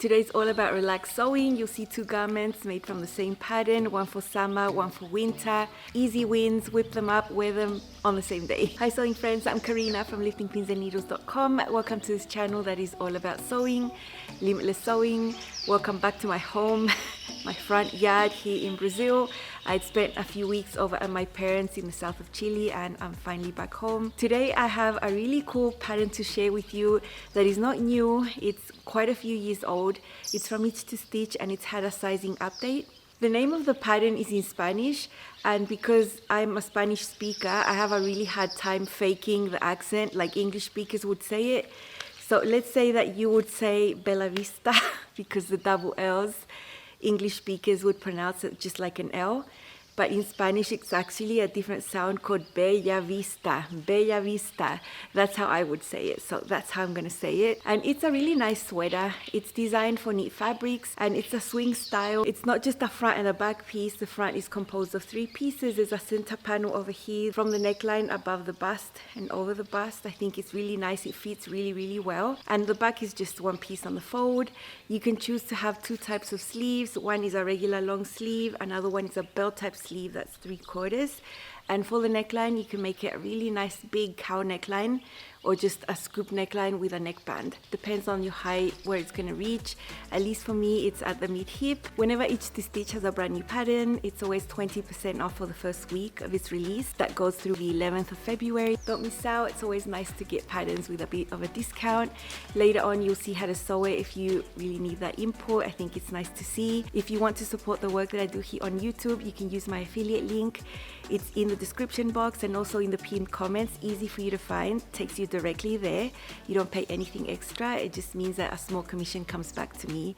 Today's all about relaxed sewing. You'll see two garments made from the same pattern, one for summer, one for winter. Easy wins, whip them up, wear them on the same day. Hi sewing friends, I'm Karina from liftingpinsandneedles.com. Welcome to this channel that is all about sewing, limitless sewing. Welcome back to my home, my front yard here in Brazil. I'd spent a few weeks over at my parents in the south of Chile and I'm finally back home. Today I have a really cool pattern to share with you that is not new. It's quite a few years old. It's from Itch to Stitch and it's had a sizing update. The name of the pattern is in Spanish, and because I'm a Spanish speaker, I have a really hard time faking the accent like English speakers would say it. So let's say that you would say Bellavista because the double L's. English speakers would pronounce it just like an L, but in Spanish it's actually a different sound called Bellavista. Bellavista. That's how I would say it, so that's how I'm gonna say it. And it's a really nice sweater. It's designed for knit fabrics and it's a swing style. It's not just a front and a back piece. The front is composed of 3 pieces. There's a center panel over here from the neckline above the bust and over the bust. I think it's really nice. It fits really well. And the back is just 1 piece on the fold. You can choose to have 2 types of sleeves. One is a regular long sleeve, another one is a belt type sleeve that's 3/4. And for the neckline, you can make it a really nice big cowl neckline or just a scoop neckline with a neckband. Depends on your height, where it's gonna reach. At least for me, it's at the mid-hip. Whenever Itch to Stitch has a brand new pattern, it's always 20% off for the first week of its release. That goes through the 11th of February. Don't miss out. It's always nice to get patterns with a bit of a discount. Later on, you'll see how to sew it if you really need that input. I think it's nice to see. If you want to support the work that I do here on YouTube, you can use my affiliate link. It's in the description box and also in the pinned comments. Easy for you to find, takes you directly there. You don't pay anything extra. It just means that a small commission comes back to me,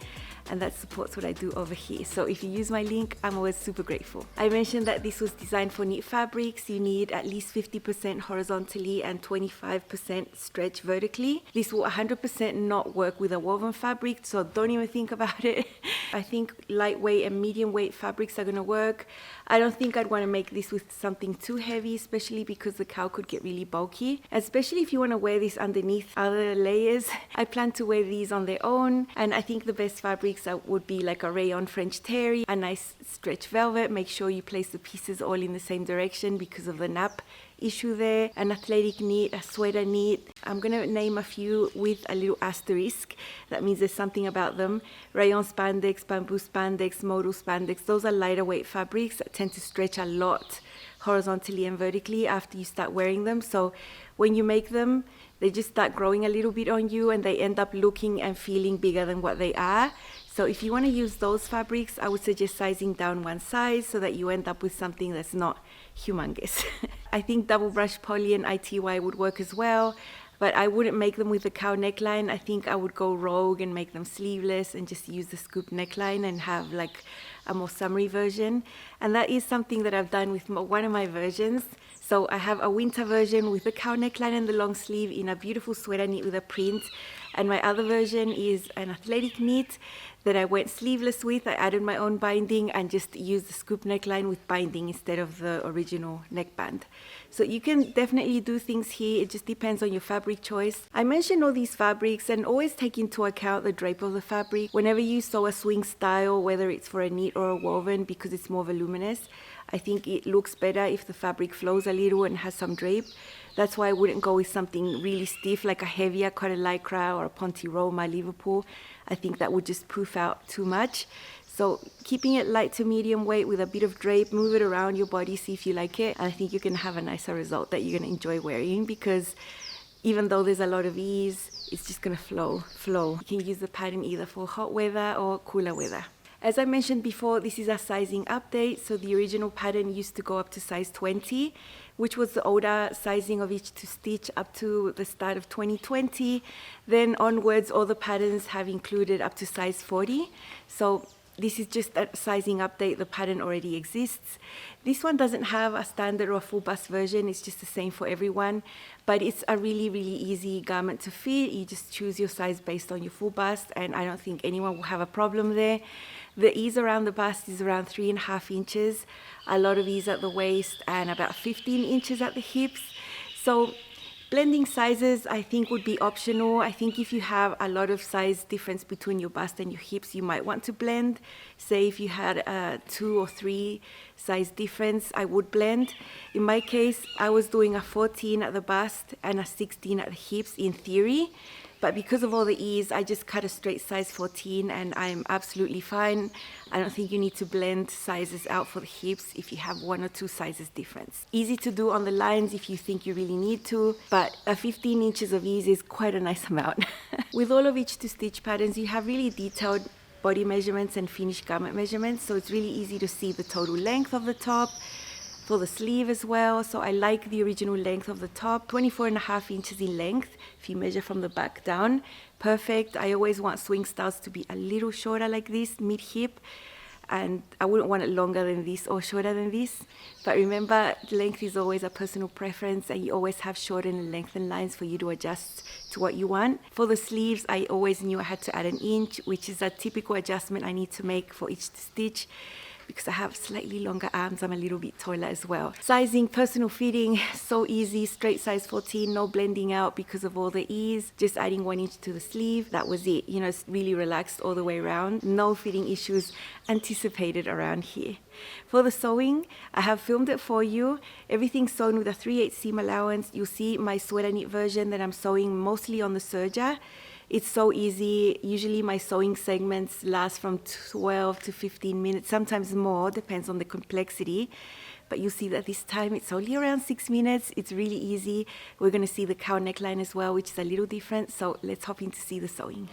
and that supports what I do over here. So if you use my link, I'm always super grateful. I mentioned that this was designed for knit fabrics. You need at least 50% horizontally and 25% stretch vertically. This will 100% not work with a woven fabric, so don't even think about it. I think lightweight and medium weight fabrics are gonna work. I don't think I'd want to make this with something too heavy, especially because the cowl could get really bulky, especially if you want to wear this underneath other layers. I plan to wear these on their own, and I think the best fabrics would be like a rayon French terry, a nice stretch velvet. Make sure you place the pieces all in the same direction because of the nap issue there. An athletic knit, a sweater knit. I'm gonna name a few with a little asterisk. That means there's something about them. Rayon spandex, bamboo spandex, modal spandex. Those are lighter weight fabrics that tend to stretch a lot horizontally and vertically after you start wearing them. So when you make them, they just start growing a little bit on you and they end up looking and feeling bigger than what they are. So if you want to use those fabrics, I would suggest sizing down 1 size so that you end up with something that's not humongous. I think double brush poly and ITY would work as well, but I wouldn't make them with the cowl neckline. I think I would go rogue and make them sleeveless and just use the scoop neckline and have like a more summery version. And that is something that I've done with one of my versions. So I have a winter version with the cowl neckline and the long sleeve in a beautiful sweater knit with a print. And my other version is an athletic knit that I went sleeveless with. I added my own binding and just used the scoop neckline with binding instead of the original neckband. So you can definitely do things here. It just depends on your fabric choice. I mentioned all these fabrics and always take into account the drape of the fabric. Whenever you sew a swing style, whether it's for a knit or a woven, because it's more voluminous, I think it looks better if the fabric flows a little and has some drape. That's why I wouldn't go with something really stiff like a heavier cotton lycra or a Ponte Roma Liverpool. I think that would just poof out too much. So keeping it light to medium weight with a bit of drape, move it around your body, see if you like it. And I think you can have a nicer result that you're gonna enjoy wearing, because even though there's a lot of ease, it's just gonna flow. You can use the pattern either for hot weather or cooler weather. As I mentioned before, this is a sizing update. So the original pattern used to go up to size 20, which was the older sizing of Itch to Stitch up to the start of 2020. Then onwards, all the patterns have included up to size 40. So this is just a sizing update. The pattern already exists. This one doesn't have a standard or a full bust version. It's just the same for everyone. But it's a really easy garment to fit. You just choose your size based on your full bust, and I don't think anyone will have a problem there. The ease around the bust is around 3.5 inches. A lot of ease at the waist and about 15 inches at the hips. So Blending sizes, I think, would be optional. I think if you have a lot of size difference between your bust and your hips, you might want to blend. Say if you had a 2 or 3 size difference, I would blend. In my case, I was doing a 14 at the bust and a 16 at the hips in theory. But because of all the ease, I just cut a straight size 14 and I'm absolutely fine. I don't think you need to blend sizes out for the hips if you have 1 or 2 sizes difference. Easy to do on the lines if you think you really need to, but a 15 inches of ease is quite a nice amount. With all of each 2 stitch patterns, you have really detailed body measurements and finished garment measurements, so it's really easy to see the total length of the top, for the sleeve as well. So I like the original length of the top, 24.5 inches in length if you measure from the back down. Perfect. I always want swing styles to be a little shorter like this, mid-hip, and I wouldn't want it longer than this or shorter than this. But remember, length is always a personal preference, and you always have shorten and lengthen lines for you to adjust to what you want. For the sleeves, I always knew I had to add 1 inch, which is a typical adjustment I need to make for each stitch. Because I have slightly longer arms, I'm a little bit taller as well. Sizing, personal fitting, so easy, straight size 14, no blending out because of all the ease. Just adding 1 inch to the sleeve, that was it. You know, it's really relaxed all the way around. No fitting issues anticipated around here. For the sewing, I have filmed it for you. Everything's sewn with a 3/8 seam allowance. You'll see my sweater knit version that I'm sewing mostly on the serger. It's so easy. Usually my sewing segments last from 12 to 15 minutes, sometimes more, depends on the complexity. But you'll see that this time it's only around 6 minutes. It's really easy. We're going to see the cowl neckline as well, which is a little different. So let's hop in to see the sewing.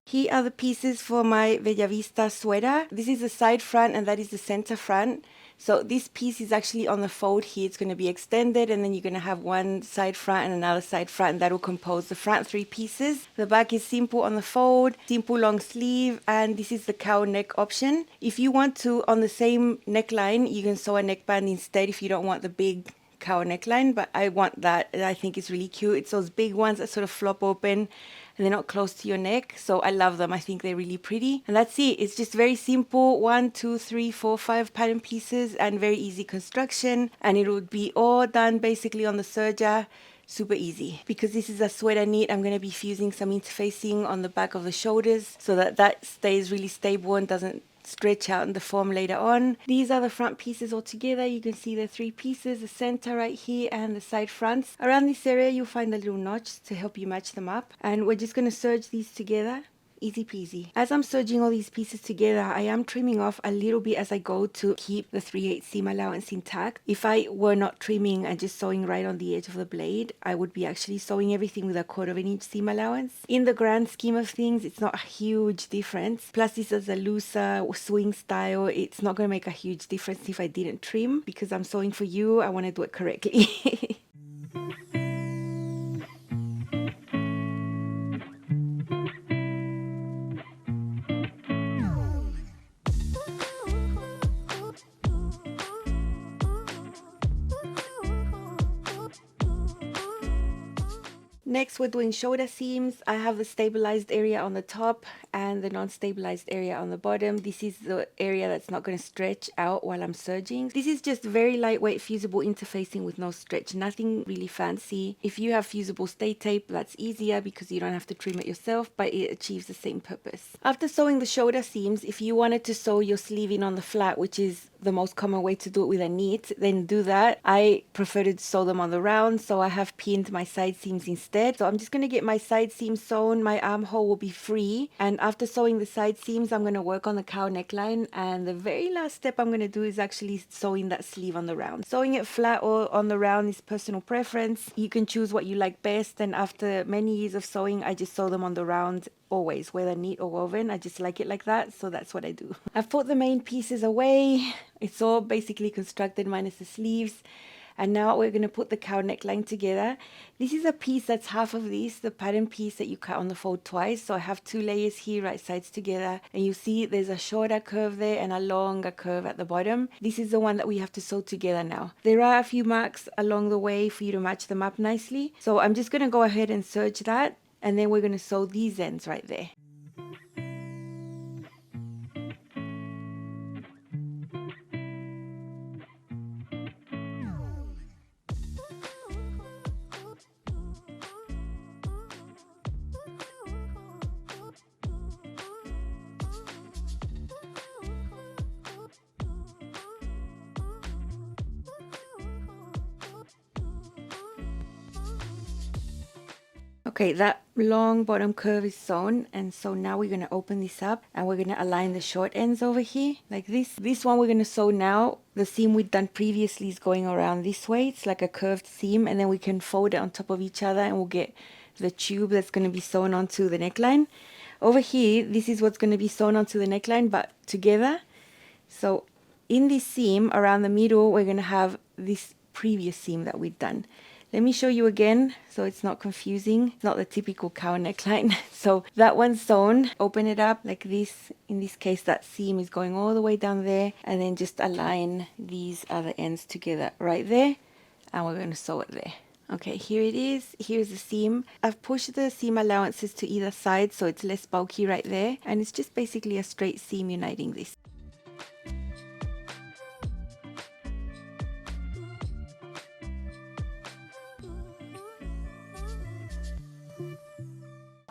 Here are the pieces for my Bellavista sweater. This is the side front and that is the center front. So this piece is actually on the fold here. It's going to be extended, and then you're going to have one side front and another side front, and that will compose the front 3 pieces. The back is simple on the fold, simple long sleeve, and this is the cowl neck option. If you want to, on the same neckline, you can sew a neckband instead if you don't want the big cowl neckline, but I want that. I think it's really cute. It's those big ones that sort of flop open and they're not close to your neck, so I love them. I think they're really pretty, and that's it. It's just very simple, 1, 2, 3, 4, 5 pattern pieces, and very easy construction, and it would be all done basically on the serger. Super easy. Because this is a sweater knit, I'm going to be fusing some interfacing on the back of the shoulders so that stays really stable and doesn't stretch out in the form later on. These are the front pieces all together. You can see the 3 pieces, the center right here and the side fronts. Around this area you'll find a little notch to help you match them up, and we're just going to serge these together. Easy peasy. As I'm serging all these pieces together, I am trimming off a little bit as I go to keep the 3/8 seam allowance intact. If I were not trimming and just sewing right on the edge of the blade, I would be actually sewing everything with a 1/4 inch seam allowance. In the grand scheme of things, it's not a huge difference. Plus this is a looser swing style. It's not going to make a huge difference if I didn't trim, because I'm sewing for you. I want to do it correctly. Next, we're doing shoulder seams. I have the stabilized area on the top and the non-stabilized area on the bottom. This is the area that's not going to stretch out while I'm serging. This is just very lightweight fusible interfacing with no stretch, nothing really fancy. If you have fusible stay tape, that's easier because you don't have to trim it yourself, but it achieves the same purpose. After sewing the shoulder seams, if you wanted to sew your sleeve in on the flat, which is the most common way to do it with a knit, then do that. I prefer to sew them on the round, so I have pinned my side seams instead. So I'm just going to get my side seams sewn. My armhole will be free, and after sewing the side seams, I'm going to work on the cowl neckline, and the very last step I'm going to do is actually sewing that sleeve on the round. Sewing it flat or on the round is personal preference. You can choose what you like best, and after many years of sewing, I just sew them on the round always, whether knit or woven. I just like it like that, so that's what I do. I've put the main pieces away. It's all basically constructed minus the sleeves, and now we're going to put the cowl neckline together. This is a piece that's half of this, the pattern piece that you cut on the fold twice. So I have 2 layers here, right sides together, and you see there's a shorter curve there and a longer curve at the bottom. This is the one that we have to sew together now. There are a few marks along the way for you to match them up nicely, so I'm just going to go ahead and serge that, and then we're going to sew these ends right there. Okay, that long bottom curve is sewn, and so now we're going to open this up and we're going to align the short ends over here like this. This one we're going to sew now. The seam we've done previously is going around this way. It's like a curved seam, and then we can fold it on top of each other and we'll get the tube that's going to be sewn onto the neckline. Over here, this is what's going to be sewn onto the neckline, but together. So in this seam around the middle, we're going to have this previous seam that we've done. Let me show you again so it's not confusing. It's not the typical cowl neckline. So that one's sewn. Open it up like this. In this case, that seam is going all the way down there, and then just align these other ends together right there, and we're going to sew it there. Okay, here it is. Here's the seam. I've pushed the seam allowances to either side so it's less bulky right there, and it's just basically a straight seam uniting this.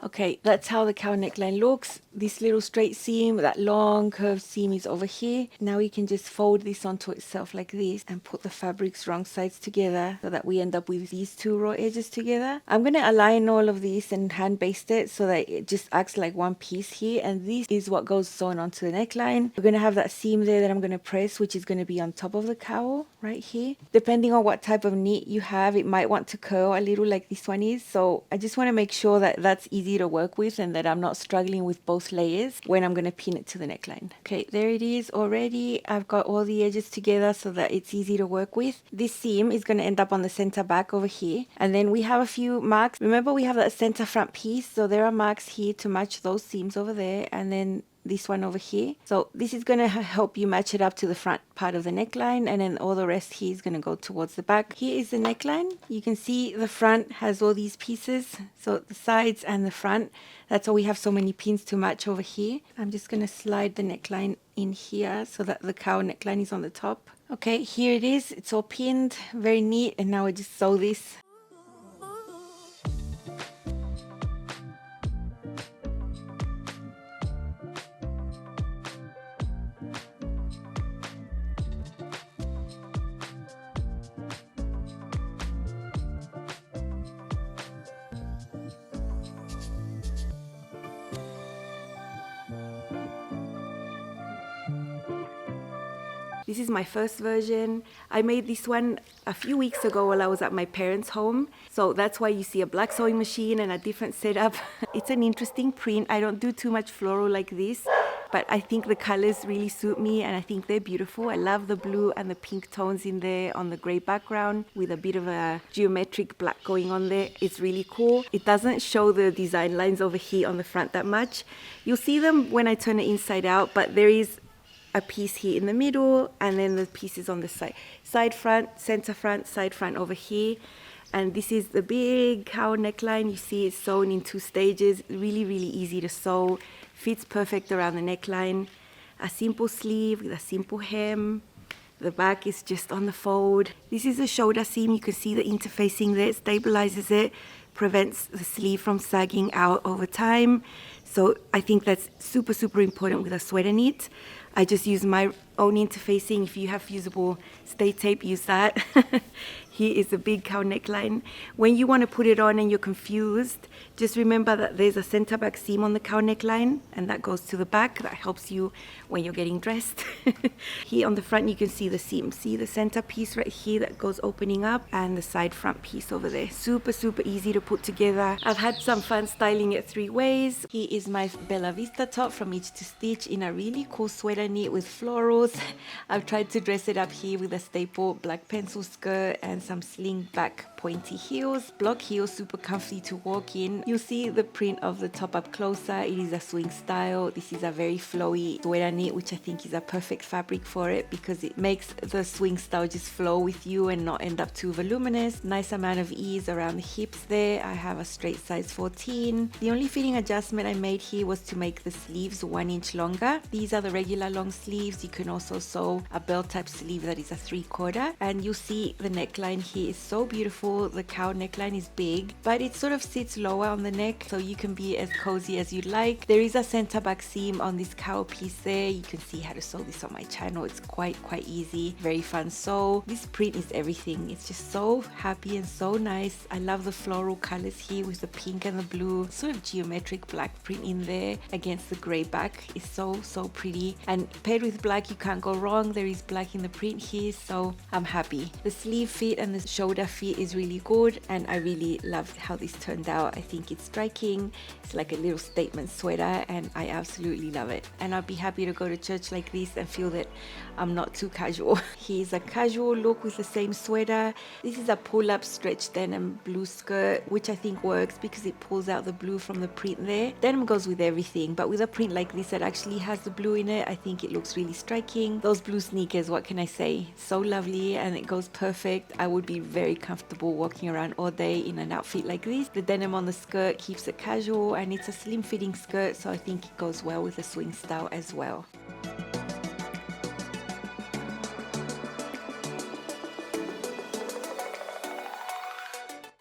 Okay, that's how the cowl neckline looks. This little straight seam, that long curved seam is over here. Now we can just fold this onto itself like this and put the fabric's wrong sides together so that we end up with these two raw edges together. I'm going to align all of these and hand baste it so that it just acts like one piece here, and this is what goes sewn onto the neckline. We're going to have that seam there that I'm going to press, which is going to be on top of the cowl right here. Depending on what type of knit you have, it might want to curl a little like this one is, so I just want to make sure that that's easy to work with and that I'm not struggling with both layers when I'm going to pin it to the neckline. Okay, there it is already. I've got all the edges together so that it's easy to work with. This seam is going to end up on the center back over here, and then we have a few marks. Remember, we have that center front piece, so there are marks here to match those seams over there, and then this one over here. So this is going to help you match it up to the front part of the neckline, and then all the rest here is going to go towards the back. Here is the neckline. You can see the front has all these pieces, so the sides and the front. That's why we have so many pins to match over here. I'm just going to slide the neckline in here so that the cowl neckline is on the top. Okay, here it is. It's all pinned, very neat, and now I just sew this. This is my first version. I made this one a few weeks ago while I was at my parents' home. So that's why you see a black sewing machine and a different setup. It's an interesting print. I don't do too much floral like this, but I think the colors really suit me and I think they're beautiful. I love the blue and the pink tones in there on the gray background with a bit of a geometric black going on there. It's really cool. It doesn't show the design lines over here on the front that much. You'll see them when I turn it inside out, but there is a piece here in the middle, and then the pieces on the side front, center front, side front over here. And this is the big cowl neckline. You see it's sewn in 2 stages. Really, really easy to sew. Fits perfect around the neckline. A simple sleeve with a simple hem. The back is just on the fold. This is a shoulder seam. You can see the interfacing there. It stabilizes it, prevents the sleeve from sagging out over time. So I think that's super, super important with a sweater knit. I just use my own interfacing. If you have fusible stay tape, use that. Here is the big cowl neckline. When you want to put it on and you're confused, just remember that there's a center back seam on the cowl neckline, and that goes to the back. That helps you when you're getting dressed. Here on the front, you can see the seam. See the center piece right here that goes opening up, and the side front piece over there. Super, super easy to put together. I've had some fun styling it 3 ways. Here is my Bellavista top from Itch to Stitch in a really cool sweater knit with florals. I've tried to dress it up here with a staple black pencil skirt and some sling back pointy heels. Block heels, super comfy to walk in. You'll see the print of the top up closer. It is a swing style. This is a very flowy sweater knit, which I think is a perfect fabric for it because it makes the swing style just flow with you and not end up too voluminous. Nice amount of ease around the hips there. I have a straight size 14. The only fitting adjustment I made here was to make the sleeves 1 inch longer. These are the regular long sleeves. You can also sew a bell type sleeve that is a 3/4, and you see the neckline here is so beautiful. The cowl neckline is big, but it sort of sits lower on the neck, so you can be as cozy as you'd like. There is a center back seam on this cowl piece there. You can see how to sew this on my channel. It's quite easy, very fun sew. This print is everything. It's just so happy and so nice. I love the floral colors here with the pink and the blue, sort of geometric black print in there against the gray back. It's so pretty, and paired with black you can't go wrong. There is black in the print here, so I'm happy. The sleeve fit and the shoulder fit is really good, and I really love how this turned out. I think it's striking. It's like a little statement sweater, and I absolutely love it, and I'd be happy to go to church like this and feel that I'm not too casual. Here's a casual look with the same sweater. This is a pull-up stretch denim blue skirt, which I think works because it pulls out the blue from the print there. Denim goes with everything, but with a print like this that actually has the blue in it, I think it looks really striking. Those blue sneakers, what can I say? So lovely, and it goes perfect. I would be very comfortable walking around all day in an outfit like this. The denim on the skirt keeps it casual, and it's a slim fitting skirt, so I think it goes well with the swing style as well.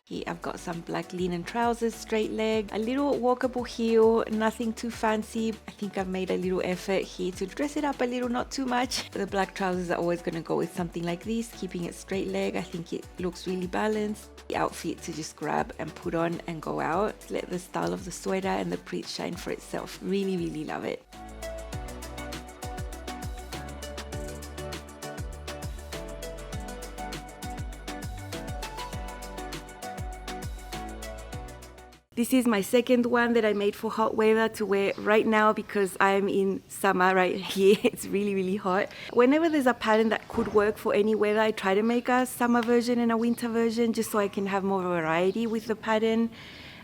Here I've got some black linen trousers, straight leg, a little walkable heel, nothing too fancy. I think I've made a little effort here to dress it up a little, not too much. The black trousers are always going to go with something like this, keeping it straight leg. I think it looks really balanced. The outfit to just grab and put on and go out. Let the style of the sweater and the print shine for itself. Really love it. This is my second one that I made for hot weather to wear right now because I'm in summer right here. It's really hot. Whenever there's a pattern that could work for any weather, I try to make a summer version and a winter version just so I can have more variety with the pattern.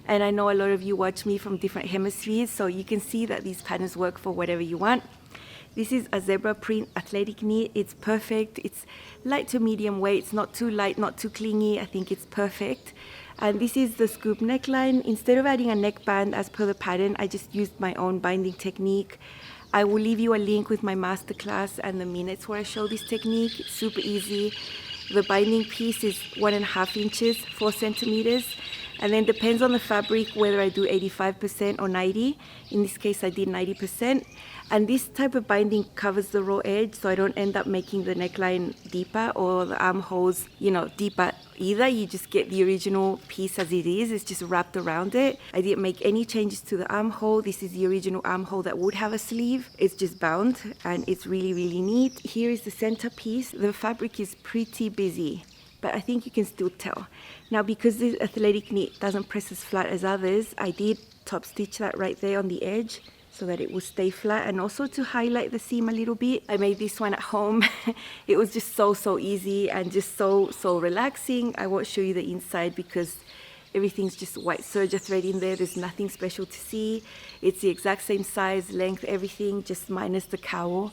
And I know a lot of you watch me from different hemispheres, so you can see that these patterns work for whatever you want. This is a zebra print athletic knit. It's perfect. It's light to medium weight. It's not too light, not too clingy. I think it's perfect. And this is the scoop neckline. Instead of adding a neckband as per the pattern, I just used my own binding technique. I will leave you a link with my masterclass and the minutes where I show this technique. It's super easy. The binding piece is 1.5 inches, 4 centimeters. And then depends on the fabric whether I do 85% or 90. In this case, I did 90%. And this type of binding covers the raw edge, so I don't end up making the neckline deeper or the armholes, deeper either. You just get the original piece as it is. It's just wrapped around it. I didn't make any changes to the armhole. This is the original armhole that would have a sleeve. It's just bound, and it's really neat. Here is the center piece. The fabric is pretty busy, but I think you can still tell. Now, because this athletic knit doesn't press as flat as others, I did top stitch that right there on the edge so that it will stay flat, and also to highlight the seam a little bit. I made this one at home. It was just so easy and just so relaxing. I won't show you the inside because everything's just white serger thread in there. There's nothing special to see. It's the exact same size, length, everything, just minus the cowl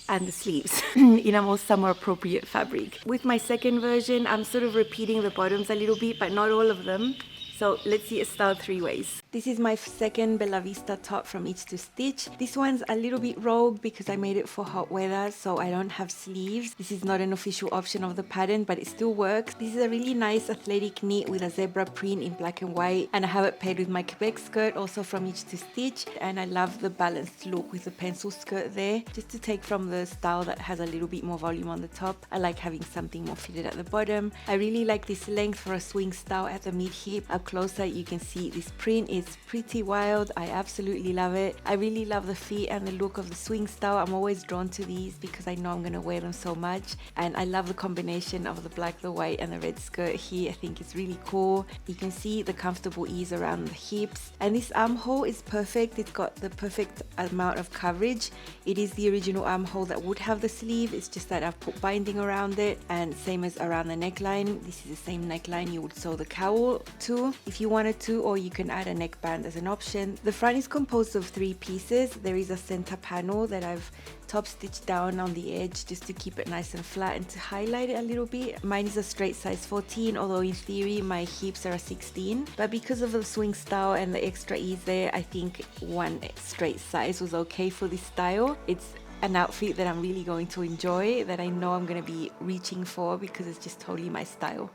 and the sleeves in a more summer appropriate fabric. With my second version, I'm sort of repeating the bottoms a little bit, but not all of them. So let's see it styled 3 ways. This is my second Bellavista top from Itch to Stitch. This one's a little bit rogue because I made it for hot weather, so I don't have sleeves. This is not an official option of the pattern, but it still works. This is a really nice athletic knit with a zebra print in black and white, and I have it paired with my Quebec skirt, also from Itch to Stitch. And I love the balanced look with the pencil skirt there, just to take from the style that has a little bit more volume on the top. I like having something more fitted at the bottom. I really like this length for a swing style at the mid hip. Up closer you can see this print. It's pretty wild. I absolutely love it. I really love the fit and the look of the swing style. I'm always drawn to these because I know I'm going to wear them so much, and I love the combination of the black, the white and the red skirt here. I think it's really cool. You can see the comfortable ease around the hips, and this armhole is perfect. It's got the perfect amount of coverage. It is the original armhole that would have the sleeve. It's just that I've put binding around it, and same as around the neckline. This is the same neckline you would sew the cowl to if you wanted to, or you can add a neckband as an option. The front is composed of 3 pieces. There is a center panel that I've top stitched down on the edge just to keep it nice and flat and to highlight it a little bit. Mine is a straight size 14, although in theory my hips are a 16, but because of the swing style and the extra ease there, I think one straight size was okay for this style. It's an outfit that I'm really going to enjoy, that I know I'm going to be reaching for because it's just totally my style.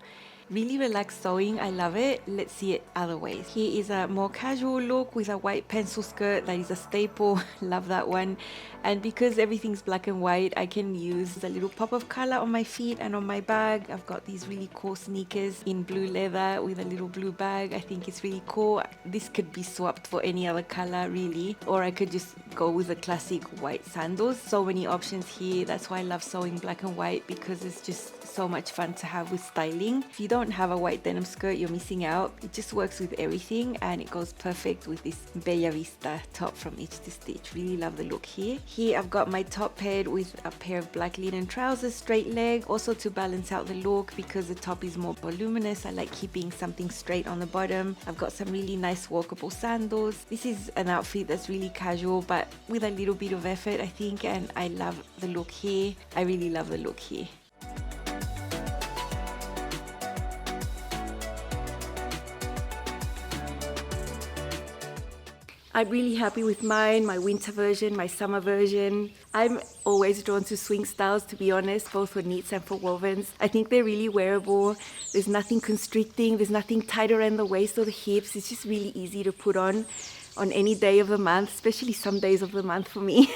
Really relaxed sewing, I love it. Let's see it other ways. Here is a more casual look with a white pencil skirt that is a staple. Love that one. And because everything's black and white, I can use a little pop of color on my feet and on my bag. I've got these really cool sneakers in blue leather with a little blue bag. I think it's really cool. This could be swapped for any other color really, or I could just go with the classic white sandals. So many options here. That's why I love sewing black and white, because it's just so much fun to have with styling. If you don't have a white denim skirt, you're missing out. It just works with everything, and it goes perfect with this Bellavista top from Itch to Stitch. Really love the look here. Here I've got my top paired with a pair of black linen trousers, straight leg, also to balance out the look because the top is more voluminous. I like keeping something straight on the bottom. I've got some really nice walkable sandals. This is an outfit that's really casual but with a little bit of effort, I think, and I love the look here. I really love the look here. I'm really happy with mine, my winter version, my summer version. I'm always drawn to swing styles, to be honest, both for knits and for wovens. I think they're really wearable. There's nothing constricting, there's nothing tight around the waist or the hips. It's just really easy to put on any day of the month, especially some days of the month for me.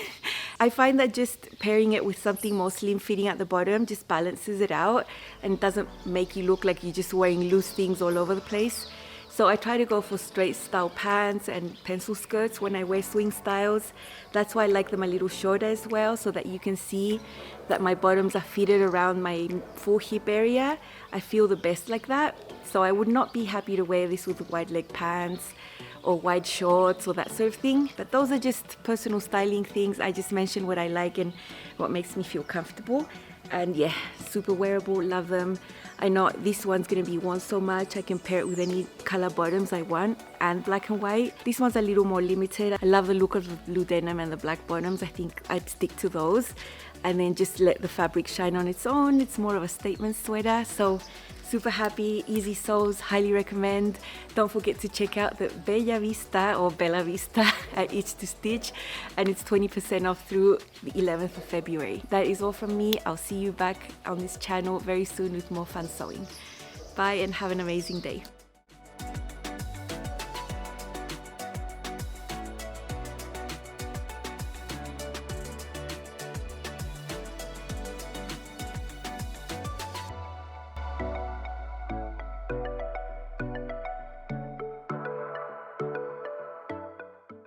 I find that just pairing it with something more slim fitting at the bottom just balances it out and doesn't make you look like you're just wearing loose things all over the place. So I try to go for straight style pants and pencil skirts when I wear swing styles. That's why I like them a little shorter as well, so that you can see that my bottoms are fitted around my full hip area. I feel the best like that. So I would not be happy to wear this with wide leg pants or wide shorts or that sort of thing. But those are just personal styling things. I just mentioned what I like and what makes me feel comfortable. And yeah, super wearable, love them. I know this one's going to be worn so much. I can pair it with any color bottoms I want and black and white. This one's a little more limited. I love the look of the blue denim and the black bottoms. I think I'd stick to those and then just let the fabric shine on its own. It's more of a statement sweater. So super happy, easy sews, highly recommend. Don't forget to check out the Bellavista or Bellavista at Itch to Stitch, and it's 20% off through the 11th of February. That is all from me. I'll see you back on this channel very soon with more fun sewing. Bye and have an amazing day.